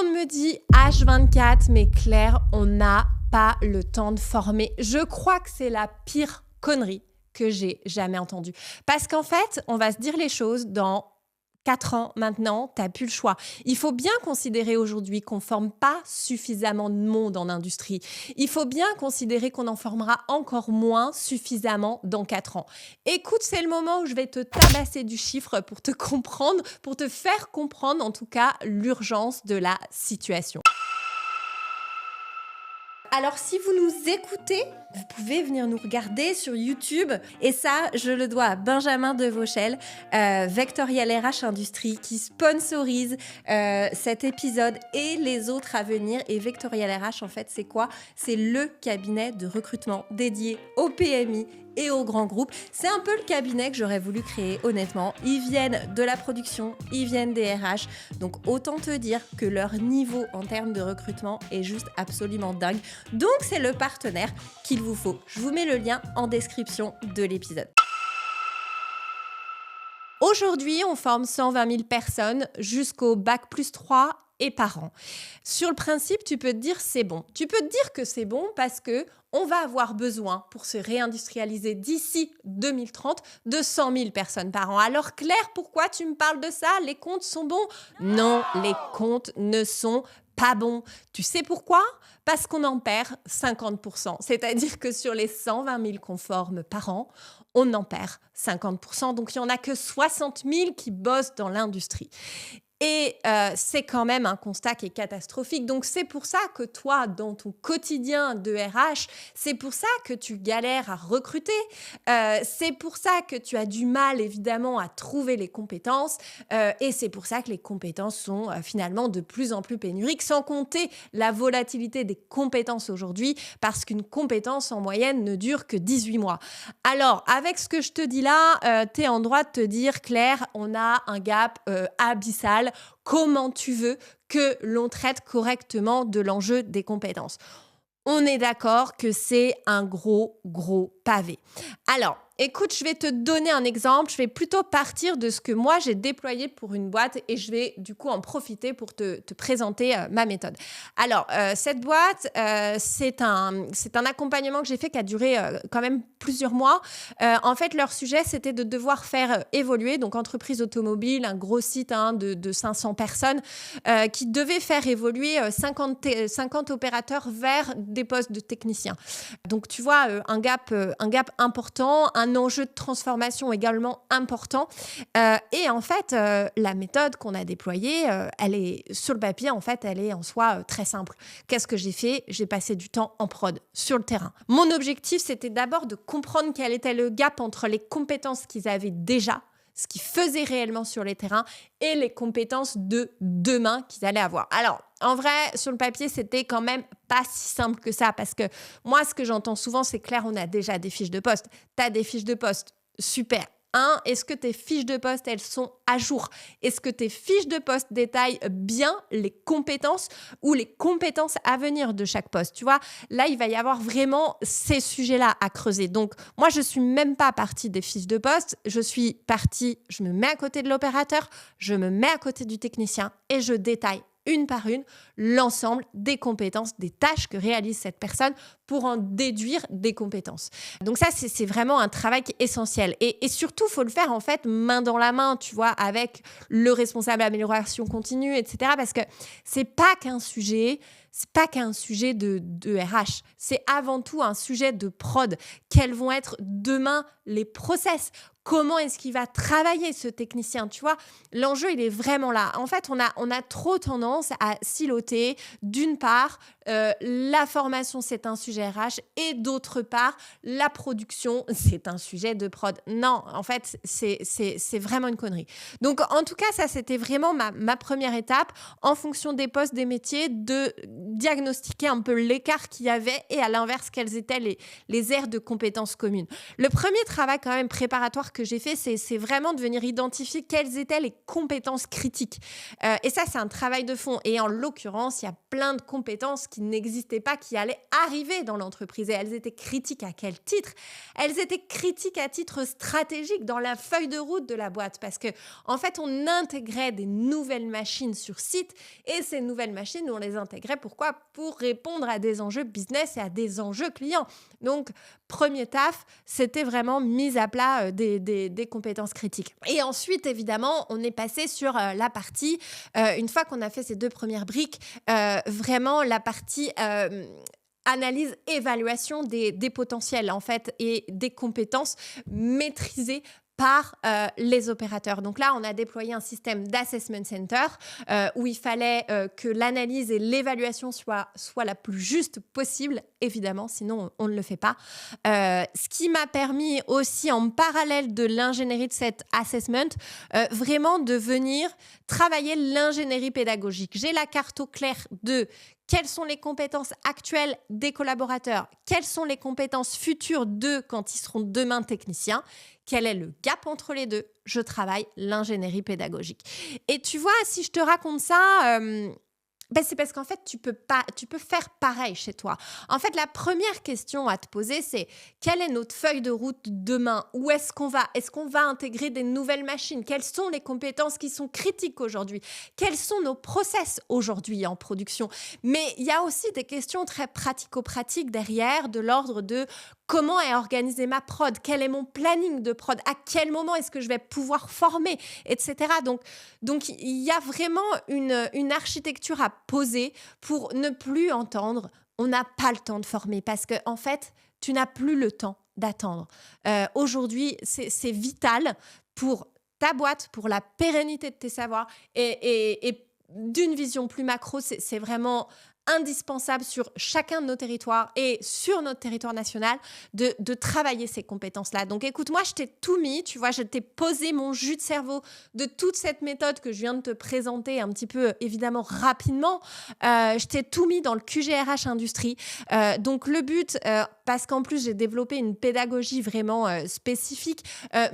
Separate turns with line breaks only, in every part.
monde me dit H24, mais Claire, on n'a pas le temps de former. Je crois que c'est la pire connerie que j'ai jamais entendue. Parce qu'en fait, on va se dire les choses dans 4 ans maintenant, tu n'as plus le choix. Il faut bien considérer aujourd'hui qu'on ne forme pas suffisamment de monde en industrie. Il faut bien considérer qu'on en formera encore moins suffisamment dans 4 ans. Écoute, c'est le moment où je vais te tabasser du chiffre pour te comprendre, pour te faire comprendre en tout cas l'urgence de la situation. Alors, si vous nous écoutez, vous pouvez venir nous regarder sur YouTube. Et ça, je le dois à Benjamin Devauchel, Vectorial RH Industrie, qui sponsorise cet épisode et les autres à venir. Et Vectorial RH, en fait, c'est quoi ? C'est le cabinet de recrutement dédié aux PMI et aux grands groupes. C'est un peu le cabinet que j'aurais voulu créer, honnêtement. Ils viennent de la production, ils viennent des RH. Donc, autant te dire que leur niveau en termes de recrutement est juste absolument dingue. Donc, c'est le partenaire qu'il vous faut. Je vous mets le lien en description de l'épisode. Aujourd'hui, on forme 120 000 personnes jusqu'au bac+3 et par an. Sur le principe, tu peux te dire c'est bon. Tu peux te dire que c'est bon parce que on va avoir besoin, pour se réindustrialiser d'ici 2030, de 100 000 personnes par an. Alors Claire, pourquoi tu me parles de ça ? Les comptes sont bons ? Non, les comptes ne sont pas bons. Tu sais pourquoi ? Parce qu'on en perd 50%. C'est-à-dire que sur les 120 000 qu'on forme par an, on en perd 50%. Donc, il n'y en a que 60 000 qui bossent dans l'industrie. Et c'est quand même un constat qui est catastrophique. Donc, c'est pour ça que toi, dans ton quotidien de RH, c'est pour ça que tu galères à recruter. C'est pour ça que tu as du mal, évidemment, à trouver les compétences. Et c'est pour ça que les compétences sont finalement de plus en plus pénuriques, sans compter la volatilité des compétences aujourd'hui, parce qu'une compétence, en moyenne, ne dure que 18 mois. Alors, avec ce que je te dis là, tu es en droit de te dire, Claire, on a un gap abyssal. Comment tu veux que l'on traite correctement de l'enjeu des compétences ? On est d'accord que c'est un gros pavé. Alors, écoute, je vais te donner un exemple. Je vais plutôt partir de ce que moi, j'ai déployé pour une boîte et je vais du coup en profiter pour te présenter ma méthode. Alors, cette boîte, c'est un accompagnement que j'ai fait qui a duré quand même plusieurs mois. En fait, leur sujet, c'était de devoir faire évoluer, donc entreprise automobile, un gros site de 500 personnes, qui devait faire évoluer 50 opérateurs vers des postes de techniciens. Donc, tu vois, un gap important, un enjeu de transformation également important. Et en fait, la méthode qu'on a déployée, elle est sur le papier, en fait, elle est en soi très simple. Qu'est-ce que j'ai fait ? J'ai passé du temps en prod, sur le terrain. Mon objectif, c'était d'abord de comprendre quel était le gap entre les compétences qu'ils avaient déjà, ce qu'ils faisaient réellement sur les terrains, et les compétences de demain qu'ils allaient avoir. Alors, en vrai, sur le papier, c'était quand même pas si simple que ça, parce que moi, ce que j'entends souvent, c'est clair, on a déjà des fiches de poste. Tu as des fiches de poste, super. Est-ce que tes fiches de poste, elles sont à jour ? Est-ce que tes fiches de poste détaillent bien les compétences ou les compétences à venir de chaque poste ? Tu vois, là, il va y avoir vraiment ces sujets-là à creuser. Donc, moi, je ne suis même pas partie des fiches de poste. Je me mets à côté de l'opérateur, je me mets à côté du technicien et je détaille une par une, l'ensemble des compétences, des tâches que réalise cette personne pour en déduire des compétences. Donc ça, c'est vraiment un travail qui est essentiel. Et surtout, il faut le faire en fait main dans la main, tu vois, avec le responsable d'amélioration continue, etc. Parce que c'est pas qu'un sujet de RH. C'est avant tout un sujet de prod. Quels vont être demain les process ? Comment est-ce qu'il va travailler ce technicien ? Tu vois, l'enjeu, il est vraiment là. En fait, on a trop tendance à siloter. D'une part, la formation, c'est un sujet RH et d'autre part, la production, c'est un sujet de prod. Non, en fait, c'est vraiment une connerie. Donc, en tout cas, ça, c'était vraiment ma première étape en fonction des postes, des métiers, de diagnostiquer un peu l'écart qu'il y avait et à l'inverse, quelles étaient les aires de compétences communes. Le premier travail quand même préparatoire que j'ai fait, c'est vraiment de venir identifier quelles étaient les compétences critiques. Et ça, c'est un travail de fond. Et en l'occurrence, il y a plein de compétences qui n'existaient pas, qui allaient arriver dans l'entreprise. Et elles étaient critiques à quel titre ? Elles étaient critiques à titre stratégique dans la feuille de route de la boîte. Parce que, en fait, on intégrait des nouvelles machines sur site. Et ces nouvelles machines, on les intégrait. Pourquoi ? Pour répondre à des enjeux business et à des enjeux clients. Donc, premier taf, c'était vraiment mise à plat des compétences critiques. Et ensuite, évidemment, on est passé sur la partie, une fois qu'on a fait ces 2 premières briques, vraiment la partie analyse, évaluation des potentiels en fait et des compétences maîtrisées par les opérateurs. Donc là, on a déployé un système d'assessment center où il fallait que l'analyse et l'évaluation soient la plus juste possible, évidemment, sinon on ne le fait pas. Ce qui m'a permis aussi, en parallèle de l'ingénierie de cet assessment, vraiment de venir travailler l'ingénierie pédagogique. J'ai la carte au clair de quelles sont les compétences actuelles des collaborateurs, quelles sont les compétences futures d'eux quand ils seront demain techniciens, quel est le gap entre les deux. Je travaille l'ingénierie pédagogique. Et tu vois, si je te raconte ça, c'est parce qu'en fait, tu peux faire pareil chez toi. En fait, la première question à te poser, c'est quelle est notre feuille de route demain ? Où est-ce qu'on va ? Est-ce qu'on va intégrer des nouvelles machines ? Quelles sont les compétences qui sont critiques aujourd'hui ? Quels sont nos process aujourd'hui en production ? Mais il y a aussi des questions très pratico-pratiques derrière, de l'ordre de comment est organisée ma prod ? Quel est mon planning de prod ? À quel moment est-ce que je vais pouvoir former ? Etc. Donc il y a vraiment une architecture à poser pour ne plus entendre « on n'a pas le temps de former » parce que en fait, tu n'as plus le temps d'attendre. Aujourd'hui, c'est vital pour ta boîte, pour la pérennité de tes savoirs et d'une vision plus macro, c'est vraiment indispensable sur chacun de nos territoires et sur notre territoire national de travailler ces compétences-là. Donc écoute, moi je t'ai tout mis, tu vois, je t'ai posé mon jus de cerveau de toute cette méthode que je viens de te présenter un petit peu évidemment rapidement. Je t'ai tout mis dans le QGRH Industrie. Donc le but, parce qu'en plus j'ai développé une pédagogie vraiment spécifique,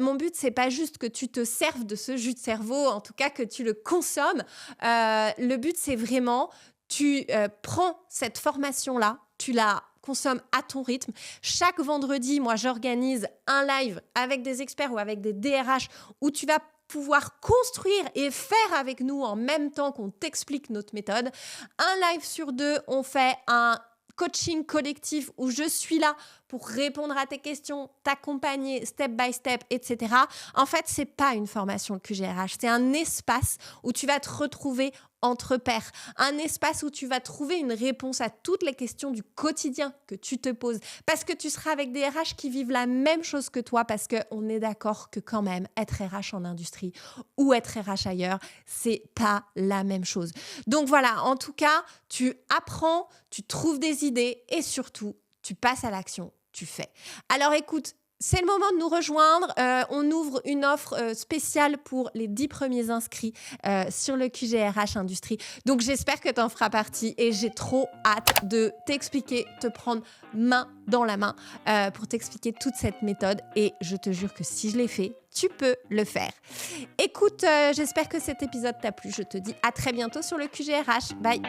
mon but c'est pas juste que tu te serves de ce jus de cerveau, en tout cas que tu le consommes. Le but c'est vraiment tu prends cette formation-là, tu la consommes à ton rythme. Chaque vendredi, moi, j'organise un live avec des experts ou avec des DRH où tu vas pouvoir construire et faire avec nous en même temps qu'on t'explique notre méthode. Un live sur 2, on fait un coaching collectif où je suis là pour répondre à tes questions, t'accompagner step by step, etc. En fait, c'est pas une formation QGRH, c'est un espace où tu vas te retrouver entre pairs, un espace où tu vas trouver une réponse à toutes les questions du quotidien que tu te poses, parce que tu seras avec des RH qui vivent la même chose que toi, parce qu'on est d'accord que quand même, être RH en industrie ou être RH ailleurs, c'est pas la même chose. Donc voilà, en tout cas, tu apprends, tu trouves des idées et surtout, tu passes à l'action, tu fais. Alors écoute, c'est le moment de nous rejoindre. On ouvre une offre spéciale pour les 10 premiers inscrits sur le QGRH Industrie. Donc, j'espère que tu en feras partie et j'ai trop hâte de t'expliquer, te prendre main dans la main pour t'expliquer toute cette méthode. Et je te jure que si je l'ai fait, tu peux le faire. Écoute, j'espère que cet épisode t'a plu. Je te dis à très bientôt sur le QGRH. Bye!